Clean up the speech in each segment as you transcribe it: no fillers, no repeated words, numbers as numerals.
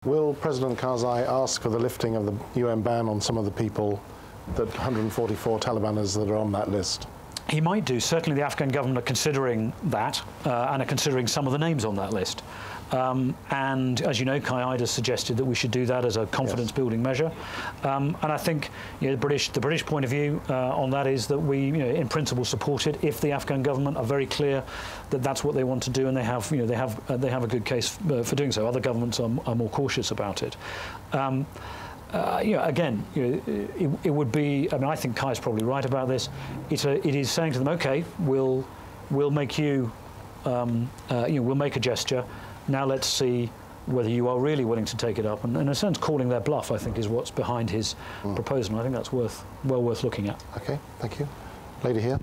Will President Karzai ask for the lifting of the UN ban on some of the people, that 144 Talibaners that are on that list? He might do. Certainly the Afghan government are considering that and are considering some of the names on that list. And as you know, Qaeda has suggested that we should do that as a confidence-building measure. And I think the British point of view on that is that we, in principle, support it if the Afghan government are very clear that that's what they want to do, and they have a good case for doing so. Other governments are more cautious about it. Again, it would be. I mean, I think Kai's probably right about this. It is saying to them, okay, we'll make you, we'll make a gesture. Now let's see whether you are really willing to take it up. And in a sense, calling their bluff, I think, is what's behind his proposal. And I think that's well worth looking at. Okay, thank you. Lady here.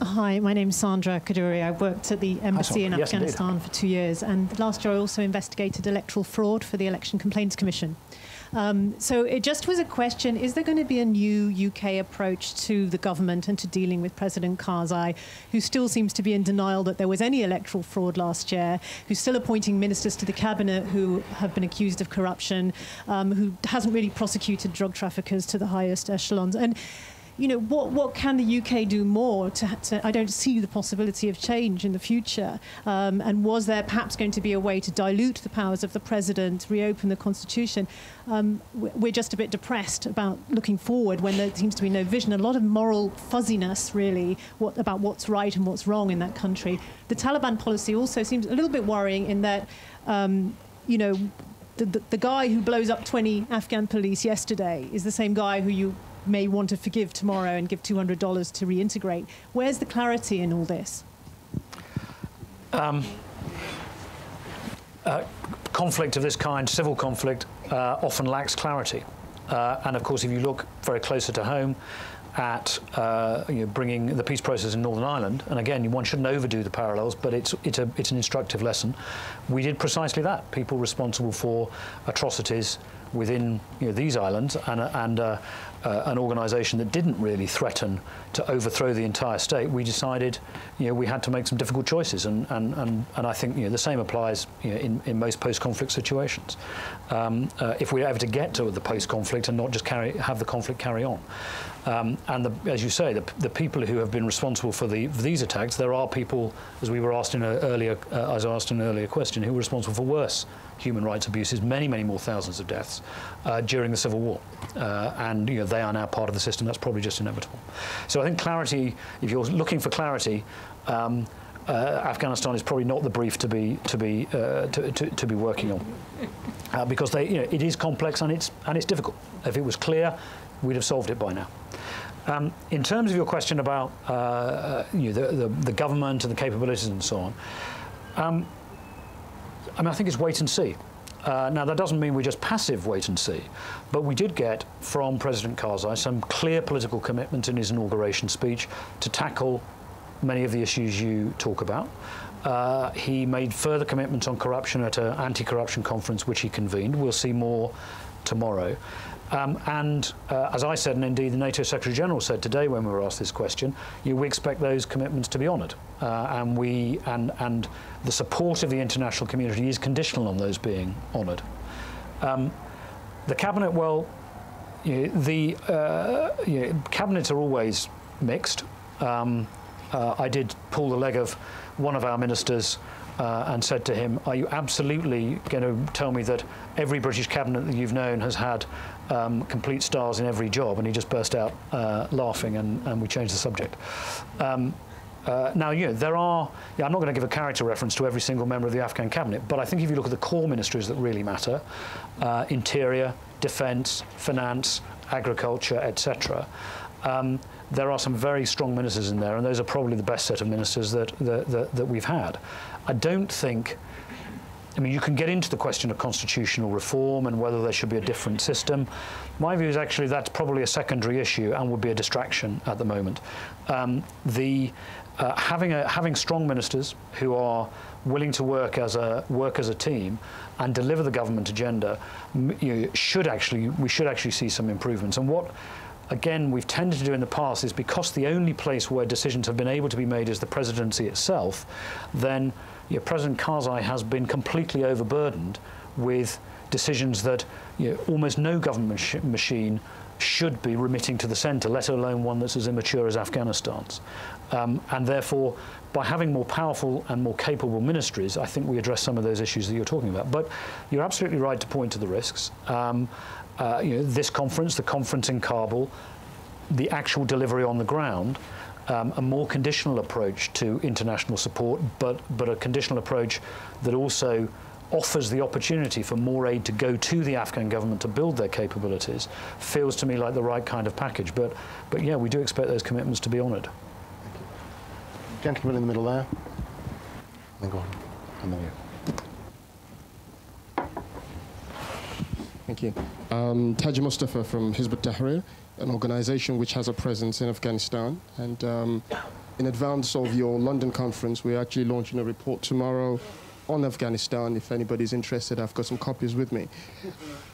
Hi, my name's Sandra Kaduri. I worked at the embassy in Afghanistan for 2 years, and last year I also investigated electoral fraud for the Election Complaints Commission. So it just was a question, is there going to be a new UK approach to the government and to dealing with President Karzai, who still seems to be in denial that there was any electoral fraud last year, who's still appointing ministers to the cabinet who have been accused of corruption, who hasn't really prosecuted drug traffickers to the highest echelons? And what can the UK do more to I don't see the possibility of change in the future. And was there perhaps going to be a way to dilute the powers of the president, reopen the constitution? We're just a bit depressed about looking forward when there seems to be no vision, a lot of moral fuzziness, really, about what's right and what's wrong in that country. The Taliban policy also seems a little bit worrying in that, the guy who blows up 20 Afghan police yesterday is the same guy who you may want to forgive tomorrow and give $200 to reintegrate. Where's the clarity in all this? Conflict of this kind, civil conflict, often lacks clarity. And of course, if you look very closer to home at bringing the peace process in Northern Ireland, and again, one shouldn't overdo the parallels, but it's an instructive lesson. We did precisely that. People responsible for atrocities within these islands and an organisation that didn't really threaten to overthrow the entire state, we decided we had to make some difficult choices, and I think the same applies in most post-conflict situations. If we're ever to get to the post-conflict and not just have the conflict carry on. As you say, the people who have been responsible for these attacks, there are people, as we were asked in an earlier question, who were responsible for worse human rights abuses, many more thousands of deaths during the Civil War, and they are now part of the system. That's probably just inevitable. So I think clarity, if you're looking for clarity, Afghanistan is probably not the brief to be working on, because it is complex and it's difficult. If it was clear, we'd have solved it by now. In terms of your question about the government and the capabilities and so on, I think it's wait and see. Now, that doesn't mean we're just passive wait and see, but we did get from President Karzai some clear political commitment in his inauguration speech to tackle many of the issues you talk about. He made further commitments on corruption at an anti-corruption conference which he convened. We'll see more tomorrow. As I said, and indeed the NATO Secretary General said today when we were asked this question, we expect those commitments to be honoured, and the support of the international community is conditional on those being honoured. The cabinet, well, cabinets are always mixed. I did pull the leg of one of our ministers and said to him, are you absolutely going to tell me that every British cabinet that you've known has had complete stars in every job? And he just burst out laughing, and we changed the subject. Now, there are, I'm not going to give a character reference to every single member of the Afghan cabinet, but I think if you look at the core ministries that really matter, interior, defence, finance, agriculture, etc., there are some very strong ministers in there, and those are probably the best set of ministers that we've had. I don't think, you can get into the question of constitutional reform and whether there should be a different system. My view is actually that's probably a secondary issue and would be a distraction at the moment. Having strong ministers who are willing to work as a team and deliver the government agenda, we should actually see some improvements. And what again, we've tended to do in the past is because the only place where decisions have been able to be made is the presidency itself, then President Karzai has been completely overburdened with decisions that almost no government machine should be remitting to the centre, let alone one that's as immature as Afghanistan's. And therefore, by having more powerful and more capable ministries, I think we address some of those issues that you're talking about. But you're absolutely right to point to the risks. This conference, the conference in Kabul, the actual delivery on the ground, a more conditional approach to international support, but a conditional approach that also offers the opportunity for more aid to go to the Afghan government to build their capabilities, feels to me like the right kind of package. But yeah, we do expect those commitments to be honoured. Gentleman in the middle there. Then go on. And then you. Thank you. Taji Mustafa from Hizb ut-Tahrir, an organisation which has a presence in Afghanistan. And in advance of your London conference, we're actually launching a report tomorrow on Afghanistan. If anybody's interested, I've got some copies with me.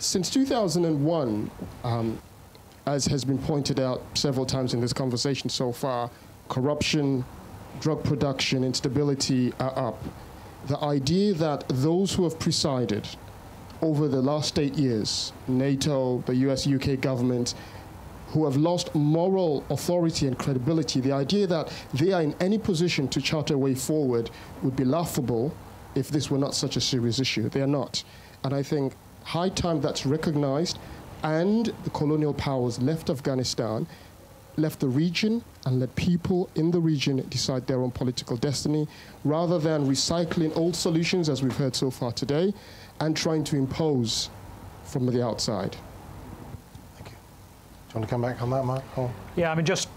Since 2001, as has been pointed out several times in this conversation so far, corruption, drug production, instability are up. The idea that those who have presided over the last 8 years, NATO, the US, UK government, who have lost moral authority and credibility, the idea that they are in any position to chart a way forward would be laughable if this were not such a serious issue. They are not. And I think high time that's recognized, and the colonial powers left Afghanistan, left the region, and let people in the region decide their own political destiny, rather than recycling old solutions, as we've heard so far today, and trying to impose from the outside. Thank you. Do you want to come back on that, Mark? Or? Yeah, I mean, just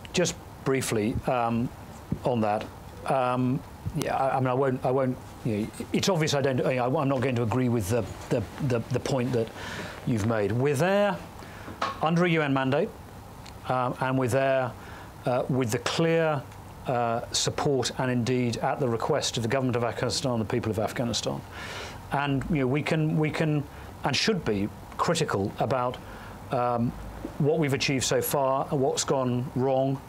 briefly on that. Yeah, I mean, I won't. It's obvious I'm not going to agree with the point that you've made. We're there under a UN mandate, and we're there with the clear support and indeed at the request of the government of Afghanistan and the people of Afghanistan. And we can and should be critical about what we've achieved so far and what's gone wrong.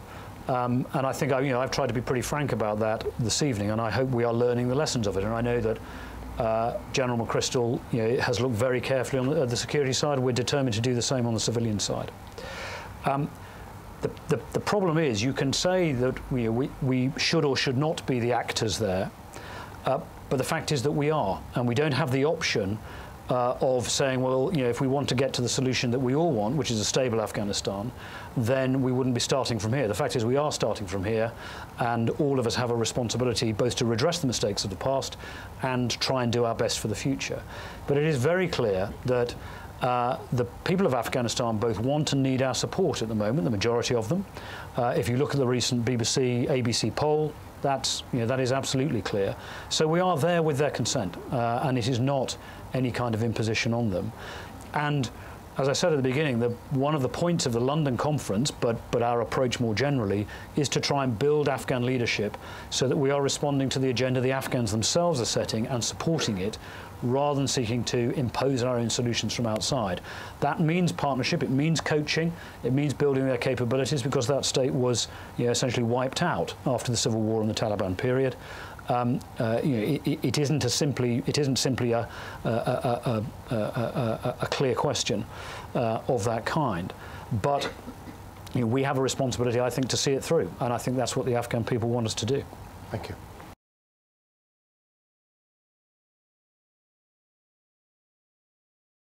And I think I've tried to be pretty frank about that this evening, and I hope we are learning the lessons of it. And I know that General McChrystal has looked very carefully on the security side. We're determined to do the same on the civilian side. The problem is, you can say that we should or should not be the actors there, but the fact is that we are, and we don't have the option of saying, well, if we want to get to the solution that we all want, which is a stable Afghanistan, then we wouldn't be starting from here. The fact is we are starting from here, and all of us have a responsibility both to redress the mistakes of the past and try and do our best for the future. But it is very clear that the people of Afghanistan both want and need our support at the moment, the majority of them. If you look at the recent BBC, ABC poll, that is absolutely clear. So we are there with their consent, and it is not any kind of imposition on them. And as I said at the beginning, one of the points of the London conference, but our approach more generally, is to try and build Afghan leadership so that we are responding to the agenda the Afghans themselves are setting and supporting it, rather than seeking to impose our own solutions from outside. That means partnership, it means coaching, it means building their capabilities, because that state was essentially wiped out after the civil war and the Taliban period. It isn't simply a clear question of that kind, but we have a responsibility, I think, to see it through, and I think that's what the Afghan people want us to do. Thank you.